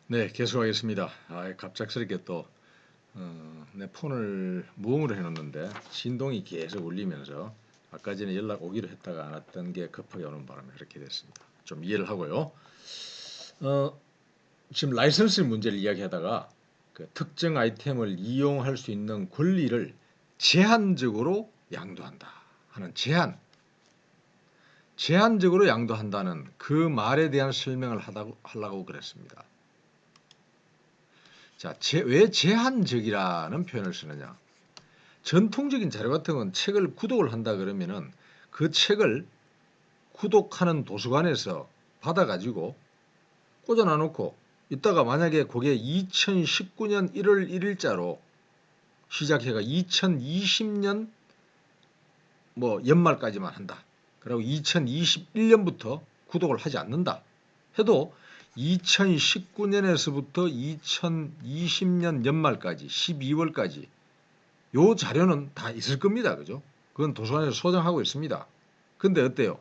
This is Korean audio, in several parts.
네, 계속하겠습니다. 갑작스럽게 또 내 폰을 무음으로 해놓는데 진동이 계속 울리면서 아까 전에 연락 오기로 했다가 안 왔던 게 급하게 오는 바람에 그렇게 됐습니다. 좀 이해를 하고요. 어, 지금 라이선스 문제를 이야기하다가 그 특정 아이템을 이용할 수 있는 권리를 제한적으로 양도한다 하는 제한적으로 양도한다는 그 말에 대한 설명을 하려고 그랬습니다. 자, 왜 제한적이라는 표현을 쓰느냐? 전통적인 자료 같은 건 책을 구독을 한다 그러면은 그 책을 구독하는 도서관에서 받아가지고 꽂아놔 놓고 이따가 만약에 그게 2019년 1월 1일자로 시작해가 2020년 뭐 연말까지만 한다. 그리고 2021년부터 구독을 하지 않는다. 해도 2019년에서부터 2020년 연말까지 12월까지 요 자료는 다 있을 겁니다. 그죠? 그건 도서관에서 소장하고 있습니다. 근데 어때요?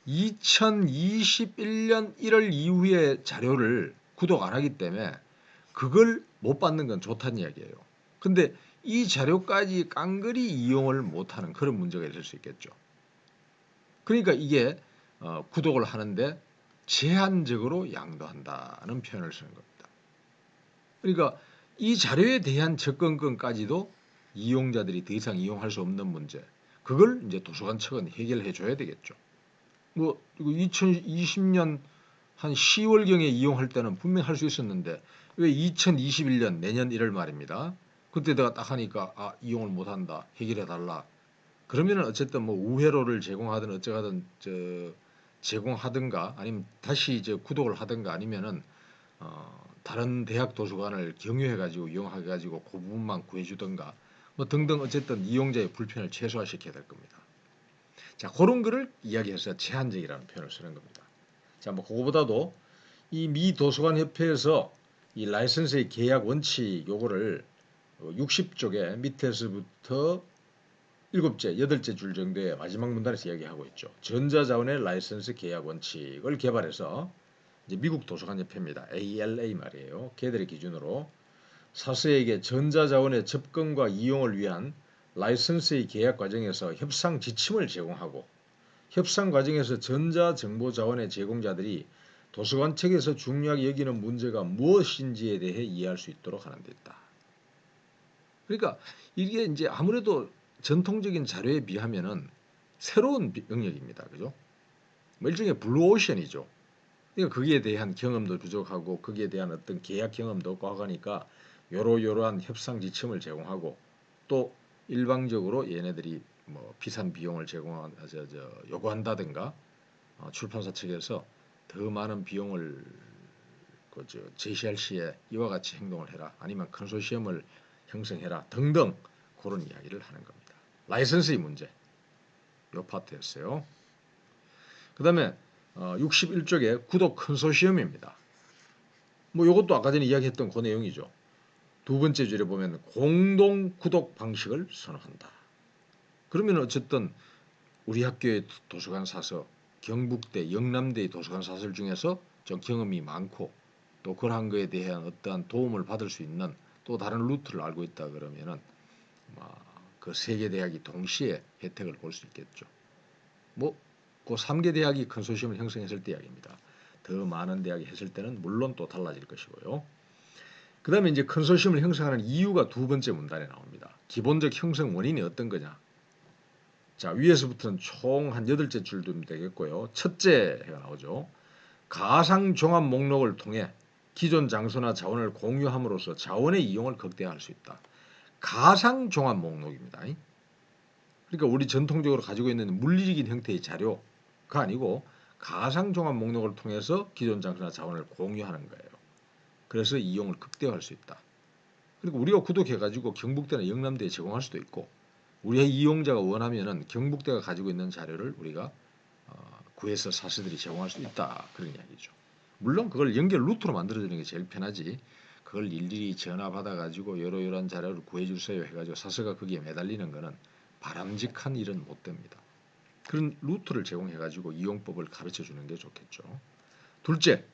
2021년 1월 이후의 자료를 구독 안 하기 때문에 그걸 못 받는 건 좋다는 이야기예요. 근데 이 자료까지 깡그리 이용을 못하는 그런 문제가 있을 수 있겠죠. 그러니까 이게 구독을 하는데 제한적으로 양도한다는 표현을 쓰는 겁니다. 그러니까 이 자료에 대한 접근권까지도 이용자들이 더 이상 이용할 수 없는 문제. 그걸 이제 도서관 측은 해결해 줘야 되겠죠. 뭐 2020년 한 10월경에 이용할 때는 분명히 할 수 있었는데 왜 2021년 내년 1월 말입니다. 그때 내가 딱 하니까 이용을 못 한다. 해결해 달라. 그러면은 어쨌든 뭐 우회로를 제공하든 어쩌하든 제공하든가 아니면 다시 이제 구독을 하든가 아니면은 다른 대학 도서관을 경유해가지고 이용해가지고 그 부분만 구해주든가 뭐 등등 어쨌든 이용자의 불편을 최소화시켜야 될 겁니다. 자, 그런 거를 이야기해서 제한적이라는 표현을 쓰는 겁니다. 자, 뭐 그거보다도 이 미 도서관 협회에서 이 라이선스의 계약 원칙 요거를 60쪽에 밑에서부터 7째, 8째 줄 정도의 마지막 문단에서 이야기하고 있죠. 전자자원의 라이선스 계약 원칙을 개발해서 이제 미국 도서관협회입니다. ALA 말이에요. 걔들의 기준으로 사서에게 전자자원의 접근과 이용을 위한 라이선스의 계약 과정에서 협상 지침을 제공하고 협상 과정에서 전자정보자원의 제공자들이 도서관 측에서 중요하게 여기는 문제가 무엇인지에 대해 이해할 수 있도록 하는 데 있다. 그러니까 이게 이제 아무래도 전통적인 자료에 비하면은 새로운 영역입니다. 그죠? 뭐 일종의 블루오션이죠. 그러니까 거기에 대한 경험도 부족하고 거기에 대한 어떤 계약 경험도 없고 하니까 요러요러한 협상 지침을 제공하고 또 일방적으로 얘네들이 뭐 비싼 비용을 요구한다든가 출판사 측에서 더 많은 비용을 제시할 시에 이와 같이 행동을 해라 아니면 컨소시엄을 형성해라 등등 그런 이야기를 하는 겁니다. 라이선스의 문제 요 파트였어요. 그 다음에 61쪽에 구독 컨소시엄입니다. 뭐 이것도 아까 전에 이야기했던 그 내용이죠. 두 번째 줄에 보면 공동 구독 방식을 선호한다. 그러면 어쨌든 우리 학교의 도서관 사서 경북대, 영남대의 도서관 사설 중에서 좀 경험이 많고 또 그러한 거에 대한 어떠한 도움을 받을 수 있는 또 다른 루트를 알고 있다 그러면은 그 세 개 대학이 동시에 혜택을 볼 수 있겠죠. 뭐 그 3개 대학이 컨소시엄을 형성했을 때 이야기입니다. 더 많은 대학이 했을 때는 물론 또 달라질 것이고요. 그 다음에 이제 컨소시엄을 형성하는 이유가 두 번째 문단에 나옵니다. 기본적 형성 원인이 어떤 거냐. 자, 위에서부터는 총 한 8째 줄 두면 되겠고요. 첫째 해가 나오죠. 가상 종합 목록을 통해 기존 장소나 자원을 공유함으로써 자원의 이용을 극대화할 수 있다. 가상 종합 목록입니다. 그러니까 우리 전통적으로 가지고 있는 물리적인 형태의 자료가 아니고 가상 종합 목록을 통해서 기존 장소나 자원을 공유하는 거예요. 그래서 이용을 극대화할 수 있다. 그리고 우리가 구독해가지고 경북대나 영남대에 제공할 수도 있고 우리의 이용자가 원하면은 경북대가 가지고 있는 자료를 우리가 구해서 사서들이 제공할 수 있다. 그런 이야기죠. 물론 그걸 연결 루트로 만들어주는 게 제일 편하지. 그걸 일일이 전화 받아가지고 이러이러한 자료를 구해주세요 해가지고 사서가 거기에 매달리는 거는 바람직한 일은 못 됩니다. 그런 루트를 제공해가지고 이용법을 가르쳐주는 게 좋겠죠. 둘째,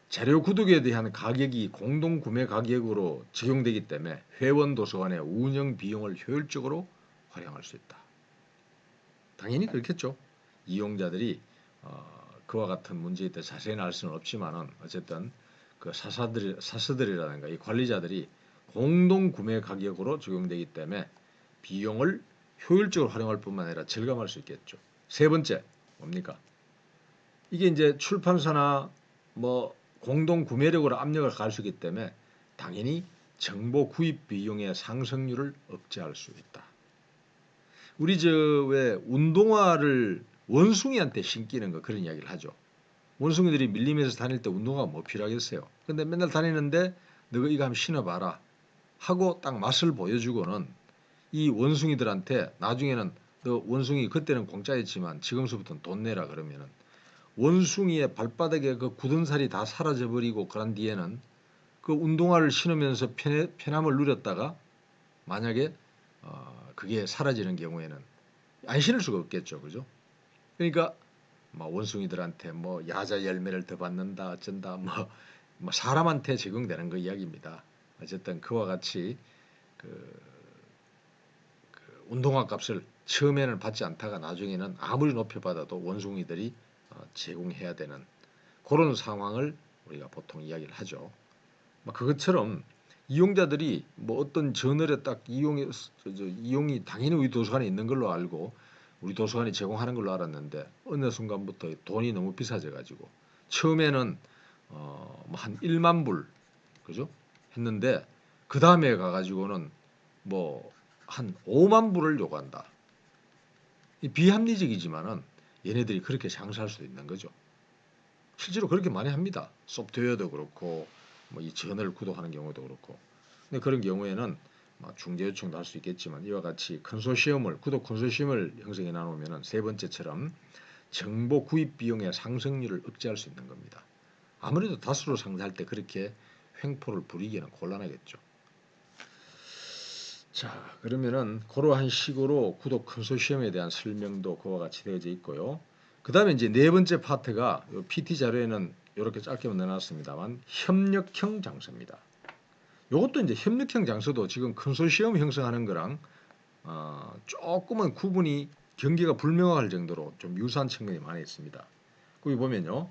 자료 구독에 대한 가격이 공동 구매 가격으로 적용되기 때문에 회원 도서관의 운영 비용을 효율적으로 활용할 수 있다. 당연히 그렇겠죠. 이용자들이 그와 같은 문제에 대해 자세히 알 수는 없지만은 어쨌든 그 사서들이라든가 이 관리자들이 공동 구매 가격으로 적용되기 때문에 비용을 효율적으로 활용할 뿐만 아니라 절감할 수 있겠죠. 세 번째 뭡니까? 이게 이제 출판사나 뭐 공동 구매력으로 압력을 가할 수 있기 때문에 당연히 정보 구입 비용의 상승률을 억제할 수 있다. 우리 저 왜 운동화를 원숭이한테 신기는 거 그런 이야기를 하죠. 원숭이들이 밀림에서 다닐 때 운동화가 뭐 필요하겠어요. 근데 맨날 다니는데 너가 이거 한번 신어봐라 하고 딱 맛을 보여주고는 이 원숭이들한테 나중에는 너 원숭이 그때는 공짜였지만 지금서부터는 돈 내라 그러면은 원숭이의 발바닥에 그 굳은 살이 다 사라져 버리고 그런 뒤에는 그 운동화를 신으면서 편함을 누렸다가 만약에 그게 사라지는 경우에는 안 신을 수가 없겠죠, 그죠? 그러니까 뭐 원숭이들한테 뭐 야자 열매를 더 받는다 어쩐다 뭐 사람한테 적용되는 거 이야기입니다. 어쨌든 그와 같이 그 운동화 값을 처음에는 받지 않다가 나중에는 아무리 높여받아도 원숭이들이 제공해야 되는 그런 상황을 우리가 보통 이야기를 하죠. 그것처럼 이용자들이 뭐 어떤 저널에 딱 이용이 당연히 우리 도서관에 있는 걸로 알고 우리 도서관이 제공하는 걸로 알았는데 어느 순간부터 돈이 너무 비싸져 가지고 처음에는 뭐한 1만 불 그죠? 했는데 그 다음에 가가지고는 뭐 한 5만 불을 요구한다. 비합리적이지만은 얘네들이 그렇게 장사할 수도 있는 거죠. 실제로 그렇게 많이 합니다. 소프트웨어도 그렇고 뭐 이 저널 구독하는 경우도 그렇고. 근데 그런 경우에는 중재 요청도 할 수 있겠지만 이와 같이 구독 컨소시엄을 형성해 나누면은 세 번째처럼 정보 구입 비용의 상승률을 억제할 수 있는 겁니다. 아무래도 다수로 상대할 때 그렇게 횡포를 부리기는 곤란하겠죠. 자, 그러면은 그러한 식으로 구독 컨소시엄에 대한 설명도 그와 같이 되어져 있고요. 그 다음에 이제 네 번째 파트가 PT 자료에는 이렇게 짧게 넣어놨습니다만 협력형 장소입니다. 이것도 이제 협력형 장소도 지금 컨소시엄 형성하는 거랑 조금은 구분이 경계가 불명확할 정도로 좀 유사한 측면이 많이 있습니다. 거기 보면요.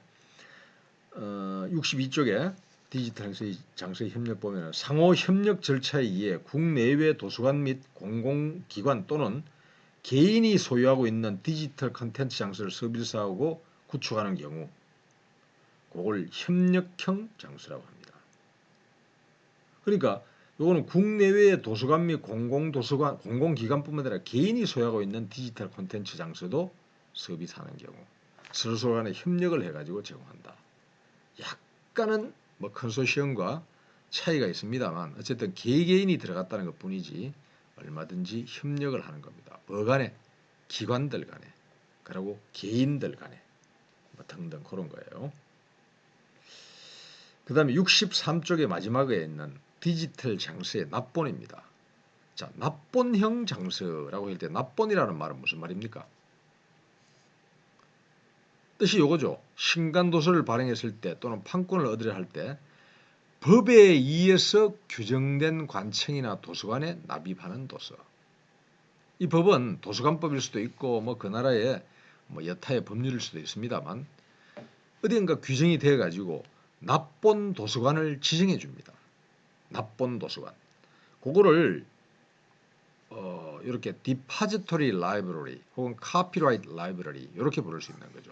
62쪽에 디지털 장소의 협력 보면 상호 협력 절차에 의해 국내외 도서관 및 공공기관 또는 개인이 소유하고 있는 디지털 컨텐츠 장소를 서비스하고 구축하는 경우 그걸 협력형 장소라고 합니다. 그러니까 이거는 국내외 도서관 및 공공기관뿐만 아니라 개인이 소유하고 있는 디지털 콘텐츠 장소도 서비스하는 경우 서로 간에 협력을 해가지고 제공한다. 약간은 뭐 컨소시엄과 차이가 있습니다만 어쨌든 개개인이 들어갔다는 것뿐이지 얼마든지 협력을 하는 겁니다. 뭐 간에 기관들 간에 그리고 개인들 간에 뭐 등등 그런 거예요. 그 다음에 63쪽의 마지막에 있는 디지털 장소의 납본입니다. 자, 납본형 장소라고 할 때 납본이라는 말은 무슨 말입니까? 뜻이 요거죠. 신간도서를 발행했을 때 또는 판권을 얻으려 할 때 법에 의해서 규정된 관청이나 도서관에 납입하는 도서. 이 법은 도서관법일 수도 있고 뭐 그 나라의 뭐 여타의 법률일 수도 있습니다만 어딘가 규정이 되어 가지고 납본 도서관을 지정해 줍니다. 납본 도서관. 그거를 이렇게 디파지토리 라이브러리 혹은 카피라이트 라이브러리 이렇게 부를 수 있는 거죠.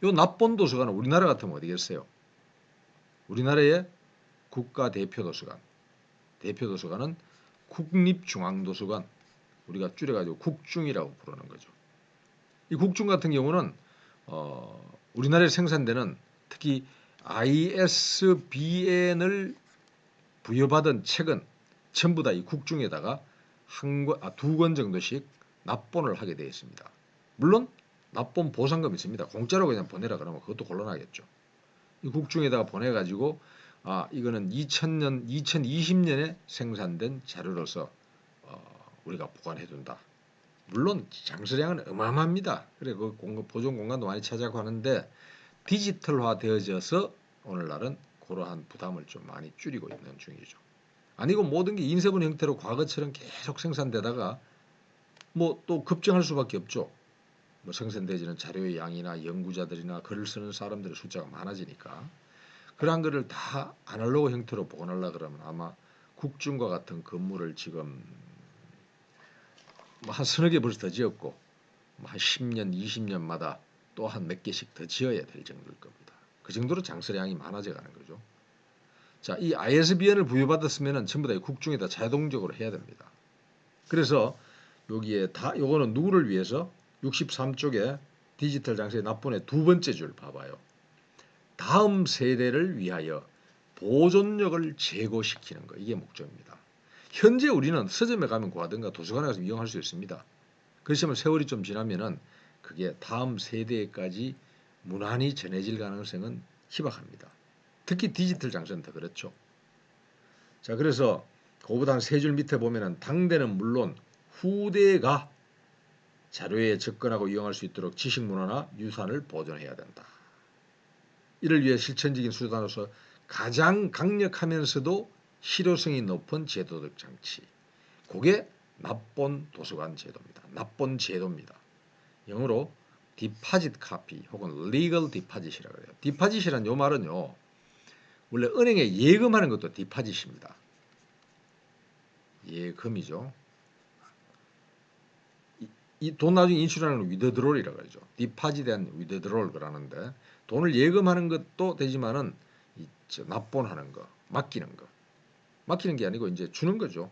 요 납본 도서관은 우리나라 같으면 어디겠어요? 우리나라의 국가 대표 도서관. 대표 도서관은 국립중앙도서관. 우리가 줄여가지고 국중이라고 부르는 거죠. 이 국중 같은 경우는 우리나라에 생산되는 특히 ISBN을 부여받은 책은 전부 다 이 국중에다가 두 권 정도씩 납본을 하게 되어 있습니다. 물론 납본 보상금 있습니다. 공짜로 그냥 보내라 그러면 그것도 곤란하겠죠. 이 국중에다가 보내가지고 이거는 2020년에 생산된 자료로서 우리가 보관해둔다. 물론 장수량은 어마어마합니다. 그래 그 보존 공간도 많이 차지하고 하는데 디지털화 되어져서 오늘날은 그러한 부담을 좀 많이 줄이고 있는 중이죠. 아니고 모든 게 인쇄분 형태로 과거처럼 계속 생산되다가 뭐 또 급증할 수밖에 없죠. 뭐 생산되지는 자료의 양이나 연구자들이나 글을 쓰는 사람들의 숫자가 많아지니까 그러한 것을 다 아날로그 형태로 복원하려 그러면 아마 국중과 같은 건물을 지금 뭐 한 서너 개 벌써 더 지었고 한 10년, 20년마다 또 한 몇 개씩 더 지어야 될 정도일 겁니다. 그 정도로 장설량이 많아져 가는 거죠. 자, 이 ISBN을 부여받았으면 전부 다 국중에다 자동적으로 해야 됩니다. 그래서 여기에 다 요거는 누구를 위해서 63쪽에 디지털 장세의 납본의 두 번째 줄 봐봐요. 다음 세대를 위하여 보존력을 제고시키는 거 이게 목적입니다. 현재 우리는 서점에 가면 구하든가 도서관에 가서 이용할 수 있습니다. 그렇지만 세월이 좀 지나면은 그게 다음 세대까지 무난히 전해질 가능성은 희박합니다. 특히 디지털 장세는 더 그렇죠. 자, 그래서 그보다 한 세 줄 밑에 보면은 당대는 물론 후대가 자료에 접근하고 이용할 수 있도록 지식 문화나 유산을 보존해야 된다. 이를 위해 실천적인 수단으로서 가장 강력하면서도 실효성이 높은 제도적 장치. 그게 납본 도서관 제도입니다. 납본 제도입니다. 영어로 디파짓 카피 혹은 legal deposit이라고 해요. 디파짓이란 요 말은요. 원래 은행에 예금하는 것도 디파짓입니다. 예금이죠. 이 돈 나중에 인출하는 걸 위드드롤이라고 그러죠. 디파짓 앤 위드드롤 그러는데 돈을 예금하는 것도 되지만은 납본하는 거, 맡기는 거. 맡기는 게 아니고 이제 주는 거죠.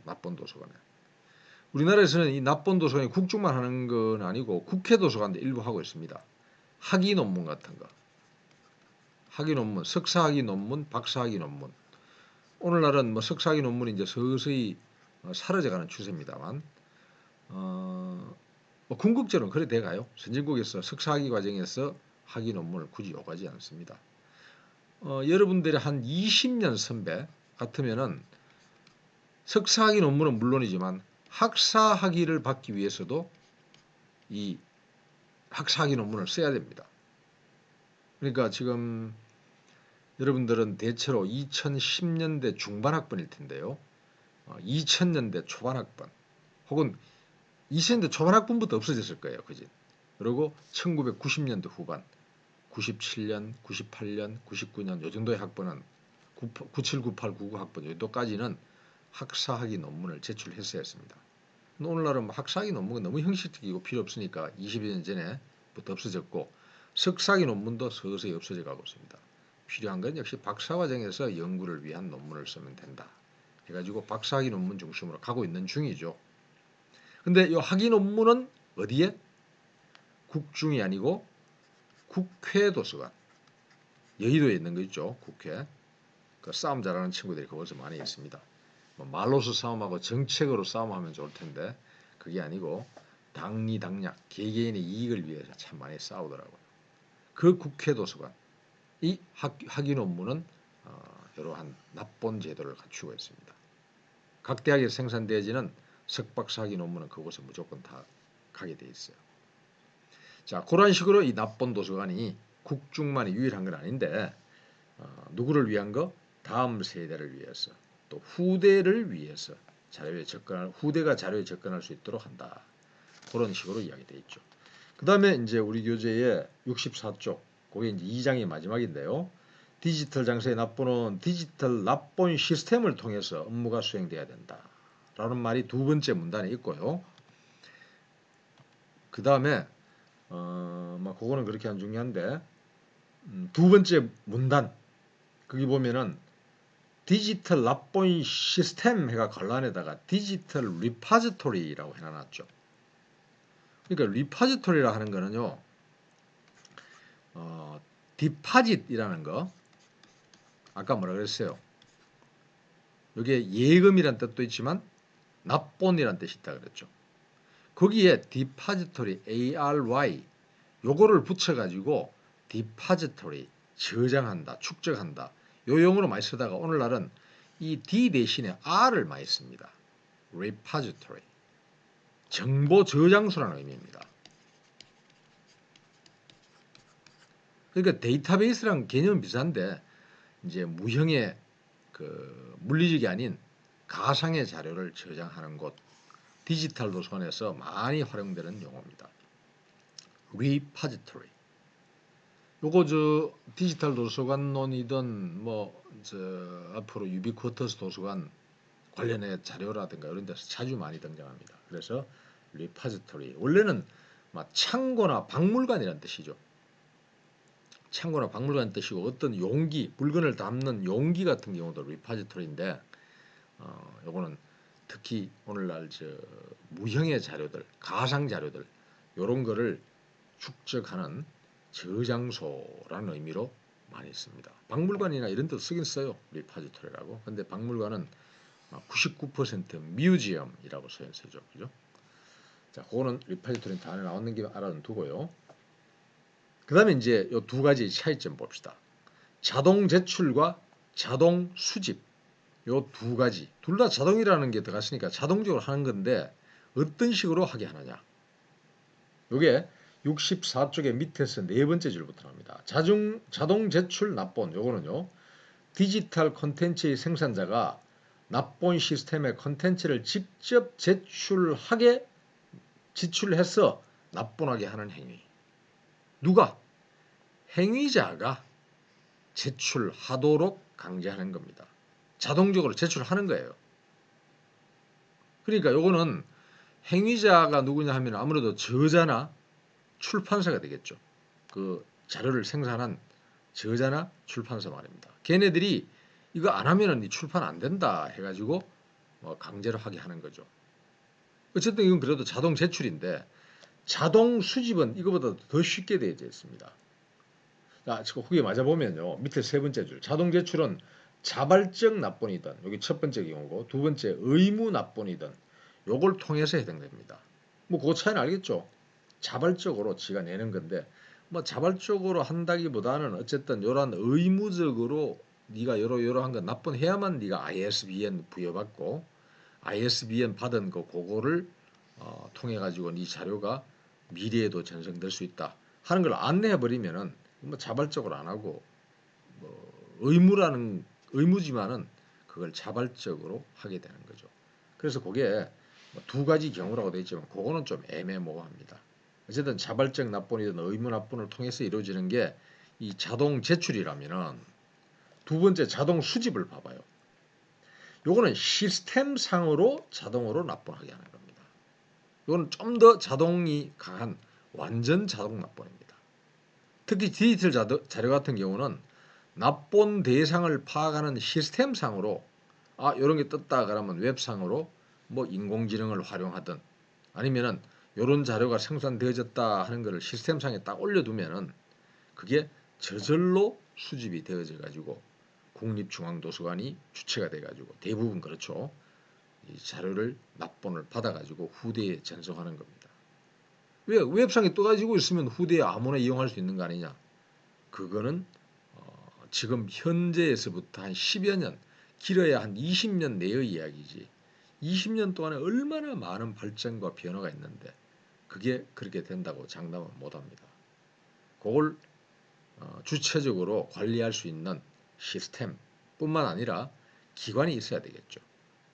납본 도서관에. 우리나라에서는 이 납본 도서관이 국중만 하는 건 아니고 국회 도서관도 일부 하고 있습니다. 학위 논문 같은 거. 학위 논문, 석사학위 논문, 박사학위 논문. 오늘날은 뭐 석사학위 논문이 이제 서서히 사라져가는 추세입니다만, 뭐 궁극적으로는 그래 돼가요. 선진국에서 석사학위 과정에서 학위 논문을 굳이 요구하지 않습니다. 여러분들이 한 20년 선배 같으면은 석사학위 논문은 물론이지만 학사학위를 받기 위해서도 이 학사학위 논문을 써야 됩니다. 그러니까 지금 여러분들은 대체로 2010년대 중반 학번일 텐데요. 2000년대 초반 학번 혹은 2000년대 초반 학번부터 없어졌을 거예요. 그지? 그리고 1990년대 후반 97년, 98년, 99년 요 정도의 학번은 97, 98, 99 학번 요 정도까지는 학사학위 논문을 제출했어야 했습니다. 오늘날은 학사학위 논문은 너무 형식적이고 필요 없으니까 20여 년 전에부터 없어졌고 석사학위 논문도 서서히 없어져 가고 있습니다. 필요한 건 역시 박사과정에서 연구를 위한 논문을 쓰면 된다. 해가지고 박사학위 논문 중심으로 가고 있는 중이죠. 근데 이 학위 논문은 어디에? 국중이 아니고 국회 도서관. 여의도에 있는 거 있죠. 국회. 그 싸움 잘하는 친구들이 그곳에 많이 있습니다. 뭐 말로서 싸움하고 정책으로 싸움하면 좋을 텐데 그게 아니고 당리 당략 개개인의 이익을 위해서 참 많이 싸우더라고요. 그 국회 도서관 이 학위 논문은 이러한 납본 제도를 갖추고 있습니다. 각 대학에서 생산되어지는 석박사 학위 논문은 그곳에 무조건 다 가게 돼 있어요. 자, 그런 식으로 이 납본 도서관이 국중만이 유일한 건 아닌데 누구를 위한 거? 다음 세대를 위해서 또 후대를 위해서 후대가 자료에 접근할 수 있도록 한다. 그런 식으로 이야기되어 있죠. 그 다음에 이제 우리 교재의 64쪽 그게 이제 2장의 마지막인데요. 디지털 장세의 납본은 디지털 납본 시스템을 통해서 업무가 수행돼야 된다. 라는 말이 두 번째 문단에 있고요. 그 다음에 그거는 그렇게 안 중요한데 두 번째 문단 거기 보면은 디지털 납본 시스템 해가 관란에다가 디지털 리파지토리라고 해놨죠. 그러니까 리파지토리라 하는 거는요. 디파짓이라는 거 아까 뭐라 그랬어요? 여기에 예금이란 뜻도 있지만 납본이란 뜻이 있다 그랬죠. 거기에 디파지토리 ARY 요거를 붙여가지고 디파지토리 저장한다, 축적한다. 요 용어로 많이 쓰다가 오늘날은 이 D 대신에 R을 많이 씁니다. repository 정보 저장소라는 의미입니다. 그러니까 데이터베이스랑 개념은 비슷한데 이제 무형의 그 물리적이 아닌 가상의 자료를 저장하는 곳, 디지털 도서관에서 많이 활용되는 용어입니다. repository. 요거 저 디지털 도서관론이든 뭐 저 앞으로 유비쿼터스 도서관 관련의 자료라든가 이런 데서 자주 많이 등장합니다. 그래서 repository 원래는 막 창고나 박물관이라는 뜻이죠. 창고나 박물관 뜻이고 어떤 용기, 물건을 담는 용기 같은 경우도 repository인데 요거는 특히 오늘날 저 무형의 자료들, 가상 자료들 요런 거를 축적하는 저장소라는 의미로 많이 씁니다. 박물관이나 이런 데 쓰긴 써요. 리파지토리라고. 근데 박물관은 99% 뮤지엄이라고 쓰죠. 그죠? 자, 그거는 리파지토리 단어 나오는 게 알아두고요. 그 다음에 이제 이 두 가지 차이점 봅시다. 자동 제출과 자동 수집. 요 두 가지. 둘 다 자동이라는 게 들어갔으니까 자동적으로 하는 건데 어떤 식으로 하게 하느냐. 요게 64쪽의 밑에서 네 번째 줄부터 합니다. 자동 제출 납본 요거는요. 디지털 콘텐츠의 생산자가 납본 시스템에 콘텐츠를 직접 지출해서 납본하게 하는 행위. 누가? 행위자가 제출하도록 강제하는 겁니다. 자동적으로 제출하는 거예요. 그러니까 요거는 행위자가 누구냐 하면 아무래도 저자나 출판사가 되겠죠. 그 자료를 생산한 저자나 출판사 말입니다. 걔네들이 이거 안 하면은 출판 안 된다 해가지고 뭐 강제로 하게 하는 거죠. 어쨌든 이건 그래도 자동 제출인데 자동 수집은 이거보다 더 쉽게 되어 있습니다. 자, 지금 후기 맞아 보면요. 밑에 세 번째 줄 자동 제출은 자발적 납본이든 여기 첫 번째 경우고 두 번째 의무 납본이든 요걸 통해서 해당됩니다. 뭐 그 차이는 알겠죠? 자발적으로 지가 내는 건데 뭐 자발적으로 한다기보다는 어쨌든 요런 의무적으로 네가 요러한 거 납본해야만 네가 ISBN 부여받고 ISBN 받은 그거를 통해 가지고 네 자료가 미래에도 전송될 수 있다 하는 걸 안내해 버리면은 뭐 자발적으로 안 하고 뭐 의무지만은 그걸 자발적으로 하게 되는 거죠. 그래서 그게 두 가지 경우라고 되어 있지만 그거는 좀 애매모호합니다. 어쨌든 자발적 납본이든 의무 납본을 통해서 이루어지는 게 이 자동 제출이라면은 두 번째 자동 수집을 봐봐요. 요거는 시스템상으로 자동으로 납본하게 하는 겁니다. 요거는 좀 더 자동이 강한 완전 자동 납본입니다. 특히 디지털 자료 같은 경우는 납본 대상을 파악하는 시스템상으로 요런 게 떴다 그러면 웹상으로 뭐 인공지능을 활용하든 아니면은 요런 자료가 생산되어졌다 하는 것을 시스템상에 딱 올려두면은 그게 저절로 수집이 되어져 가지고 국립중앙도서관이 주체가 돼 가지고 대부분 그렇죠. 이 자료를 납본을 받아 가지고 후대에 전송하는 겁니다. 왜 웹상에 떠가지고 있으면 후대에 아무나 이용할 수 있는 거 아니냐? 그거는 지금 현재에서부터 한 10여 년, 길어야 한 20년 내의 이야기지. 20년 동안에 얼마나 많은 발전과 변화가 있는데 그게 그렇게 된다고 장담은 못합니다. 그걸 주체적으로 관리할 수 있는 시스템뿐만 아니라 기관이 있어야 되겠죠.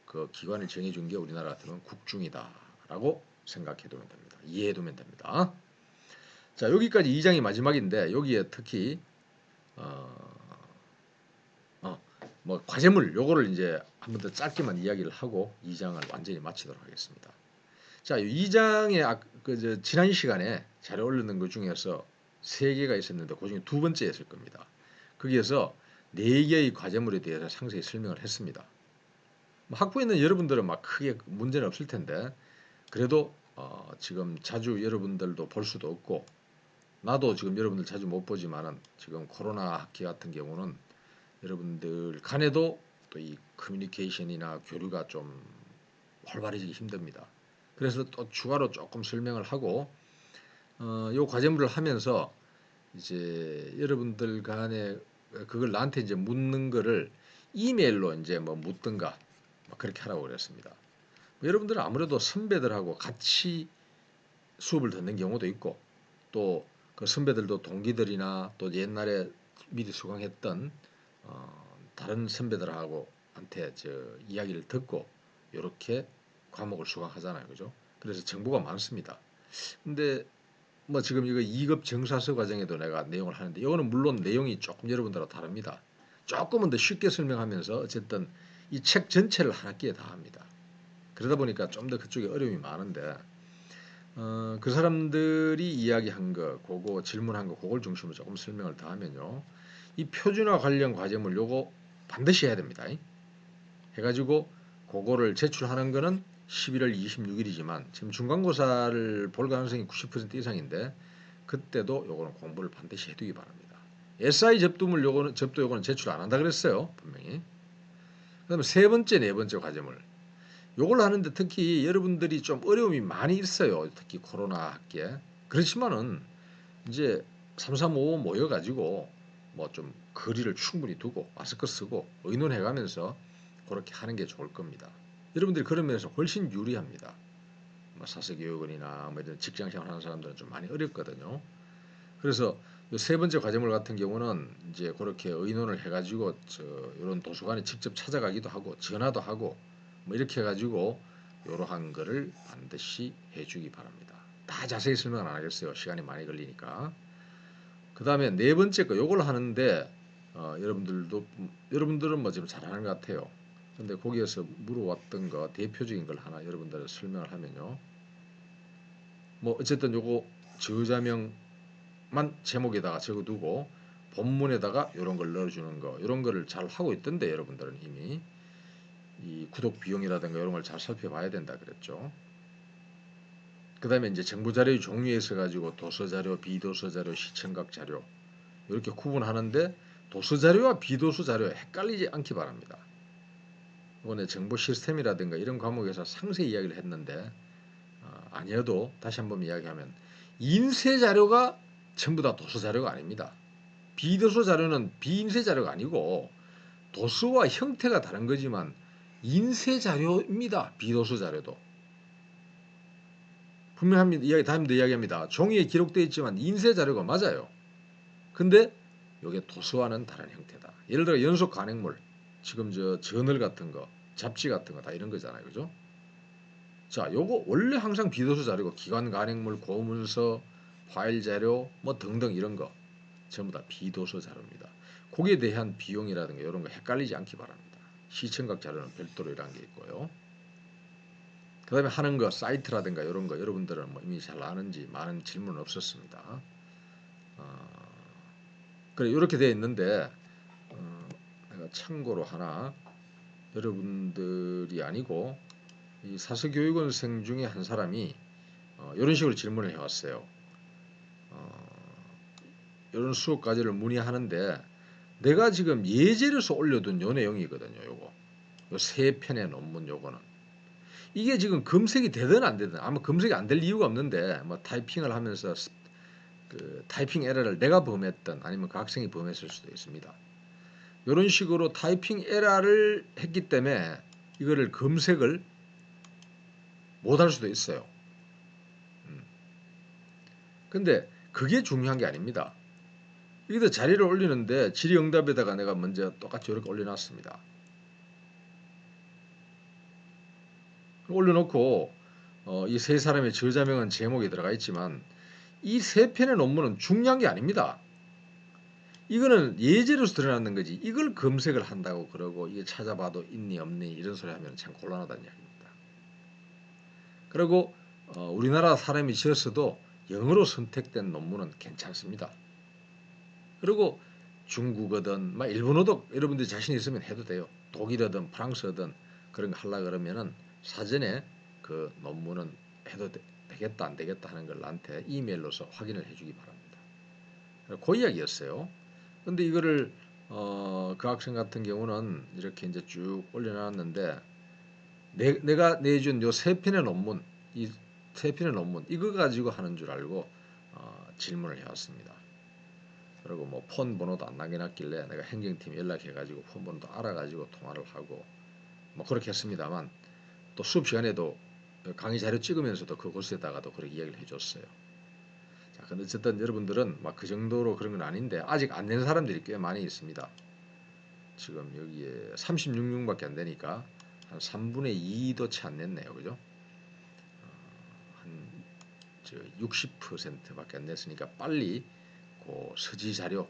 그 기관을 정해준 게 우리나라 같으면 국중이다라고 생각해두면 됩니다. 이해해두면 됩니다. 자, 여기까지 2장이 마지막인데 여기에 특히 뭐 과제물 요거를 이제 한 번 더 짧게만 이야기를 하고 2장을 완전히 마치도록 하겠습니다. 자, 2장에 지난 시간에 자료 올렸는 것 중에서 3개가 있었는데 그중에 두 번째였을 겁니다. 거기에서 4개의 과제물에 대해서 상세히 설명을 했습니다. 학부에 있는 여러분들은 막 크게 문제는 없을 텐데 그래도 지금 자주 여러분들도 볼 수도 없고 나도 지금 여러분들 자주 못 보지만은 지금 코로나 학기 같은 경우는 여러분들 간에도 또 이 커뮤니케이션이나 교류가 좀 활발해지기 힘듭니다. 그래서 또 추가로 조금 설명을 하고 요 과제물을 하면서 이제 여러분들 간에 그걸 나한테 이제 묻는 거를 이메일로 이제 뭐 묻든가 그렇게 하라고 그랬습니다. 여러분들은 아무래도 선배들하고 같이 수업을 듣는 경우도 있고 또 그 선배들도 동기들이나 또 옛날에 미리 수강했던 다른 선배들하고 한테 이야기를 듣고 이렇게 과목을 수강하잖아요, 그죠? 그래서 정보가 많습니다. 근데 뭐 지금 이거 2급 정사서 과정에도 내가 내용을 하는데 이거는 물론 내용이 조금 여러분들하고 다릅니다. 조금은 더 쉽게 설명하면서 어쨌든 이 책 전체를 한 학기에 다 합니다. 그러다 보니까 좀 더 그쪽에 어려움이 많은데 그 사람들이 이야기한 거, 그거 질문한 거, 그걸 중심으로 조금 설명을 더 하면요. 이 표준화 관련 과제물 요거 반드시 해야 됩니다. 해가지고 그거를 제출하는 거는 11월 26일이지만 지금 중간고사를 볼 가능성이 90% 이상인데 그때도 요거는 공부를 반드시 해두기 바랍니다. SI 접도 요거는 제출 안 한다 그랬어요. 분명히. 그다음에 세 번째, 네 번째 과제물. 요걸 하는데 특히 여러분들이 좀 어려움이 많이 있어요. 특히 코로나 학기에. 그렇지만은 이제 3355 모여가지고 뭐 좀 거리를 충분히 두고 마스크 쓰고 의논해가면서 그렇게 하는 게 좋을 겁니다. 여러분들이 그런 면에서 훨씬 유리합니다. 뭐 사석여건이나 뭐 이런 직장생활 하는 사람들은 좀 많이 어렵거든요. 그래서 세 번째 과제물 같은 경우는 이제 그렇게 의논을 해가지고 이런 도서관에 직접 찾아가기도 하고 전화도 하고 뭐 이렇게 해가지고 이러한 거를 반드시 해주기 바랍니다. 다 자세히 설명은 안 하겠어요. 시간이 많이 걸리니까. 그 다음에 네 번째 거 요걸 하는데 여러분들은 뭐 지금 잘하는 것 같아요. 근데 거기에서 물어왔던 거 대표적인 걸 하나 여러분들 설명을 하면요. 뭐 어쨌든 요거 저자명만 제목에다가 적어두고 본문에다가 이런 걸 넣어주는 거 이런 거를 잘 하고 있던데 여러분들은 이미 이 구독 비용이라든가 이런 걸 잘 살펴봐야 된다 그랬죠. 그 다음에 이제 정보 자료의 종류에 있어 가지고 도서 자료, 비도서 자료, 시청각 자료 이렇게 구분하는데 도서 자료와 비도서 자료 헷갈리지 않기 바랍니다. 이번에 정보 시스템이라든가 이런 과목에서 상세히 이야기를 했는데 아니어도 다시 한번 이야기하면 인쇄 자료가 전부 다 도서 자료가 아닙니다. 비도서 자료는 비인쇄 자료가 아니고 도서와 형태가 다른 거지만 인쇄 자료입니다. 비도서 자료도. 분명합니다. 다음에도 이야기합니다. 종이에 기록되어 있지만 인쇄 자료가 맞아요. 근데 이게 도서와는 다른 형태다. 예를 들어 연속 간행물, 지금 저널 같은 거, 잡지 같은 거 다 이런 거잖아요, 그죠? 자, 요거 원래 항상 비도서 자료고 기관 간행물, 고문서, 파일 자료, 뭐 등등 이런 거 전부 다 비도서 자료입니다. 거기에 대한 비용이라든가 이런 거 헷갈리지 않기 바랍니다. 시청각 자료는 별도로 이런 게 있고요. 그 다음에 하는 거 사이트라든가 이런 거 여러분들은 뭐 이미 잘 아는지 많은 질문은 없었습니다. 그래 이렇게 되어 있는데 내가 참고로 하나 여러분들이 아니고 이 사서교육원생 중에 한 사람이 이런 식으로 질문을 해왔어요. 이런 수업 과제를 문의하는데 내가 지금 예제로서 올려둔 요 내용이거든요. 요거 요 세 편의 논문 요거는 이게 지금 검색이 되든 안 되든 아마 검색이 안 될 이유가 없는데 뭐 타이핑을 하면서 그 타이핑 에러를 내가 범했던 아니면 그 학생이 범했을 수도 있습니다. 이런 식으로 타이핑 에러를 했기 때문에 이거를 검색을 못할 수도 있어요. 근데 그게 중요한 게 아닙니다. 여기다 자리를 올리는데 질의응답에다가 내가 먼저 똑같이 이렇게 올려놨습니다. 올려놓고 이 세 사람의 저자명은 제목에 들어가 있지만 이 세 편의 논문은 중요한 게 아닙니다. 이거는 예제로서 드러나는 거지 이걸 검색을 한다고 그러고 이게 찾아봐도 있니 없니 이런 소리 하면 참 곤란하다는 이야기입니다. 그리고 우리나라 사람이 지었어도 영어로 선택된 논문은 괜찮습니다. 그리고 중국어든 막 일본어도 여러분들이 자신 있으면 해도 돼요. 독일어든 프랑스어든 그런 거 하려고 그러면은 사전에 그 논문은 해도 되겠다 안 되겠다 하는 걸 나한테 이메일로서 확인을 해주기 바랍니다. 그 이야기였어요. 근데 이거를 그 학생 같은 경우는 이렇게 이제 쭉 올려놨는데 내가 내준 요 세 편의 논문 이 세 편의 논문 이거 가지고 하는 줄 알고 질문을 해왔습니다. 그리고 뭐 폰 번호도 안 남겨놨길래 내가 행정팀 연락해가지고 폰 번호도 알아가지고 통화를 하고 뭐 그렇게 했습니다만 또 수업 시간에도 강의 자료 찍으면서도 그곳에다가도 그렇게 이야기를 해줬어요. 자, 근데 어쨌든 여러분들은 막 그 정도로 그런 건 아닌데 아직 안 낸 사람들이 꽤 많이 있습니다. 지금 여기에 36명밖에 안 되니까 한 3분의 2도 채 안 냈네요. 그죠? 한 60%밖에 안 냈으니까 빨리 그 서지 자료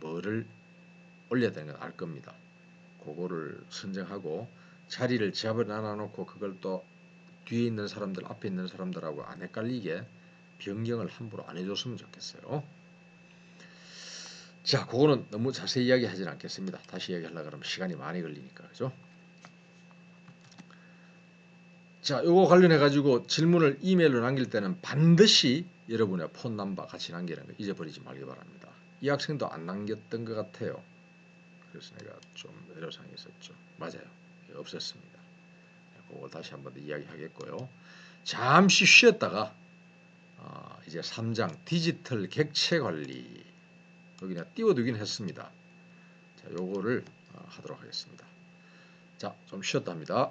뭐를 올려야 되는 건 알 겁니다. 그거를 선정하고 자리를 잡아놔 놓고 그걸 또 뒤에 있는 사람들 앞에 있는 사람들하고 안 헷갈리게 변경을 함부로 안 해줬으면 좋겠어요. 자, 그거는 너무 자세히 이야기하지는 않겠습니다. 다시 이야기하려고 그러면 시간이 많이 걸리니까. 그죠? 자, 요거 관련해 가지고 질문을 이메일로 남길 때는 반드시 여러분의 폰 넘버 같이 남기는 거 잊어버리지 말기 바랍니다. 이 학생도 안 남겼던 것 같아요. 그래서 내가 좀 애로사항이 있었죠. 맞아요. 없었습니다. 그걸 다시 한번 더 이야기하겠고요. 잠시 쉬었다가 이제 3장 디지털 객체 관리 여기 내가 띄워두긴 했습니다. 자, 요거를 하도록 하겠습니다. 자, 좀 쉬었다 합니다.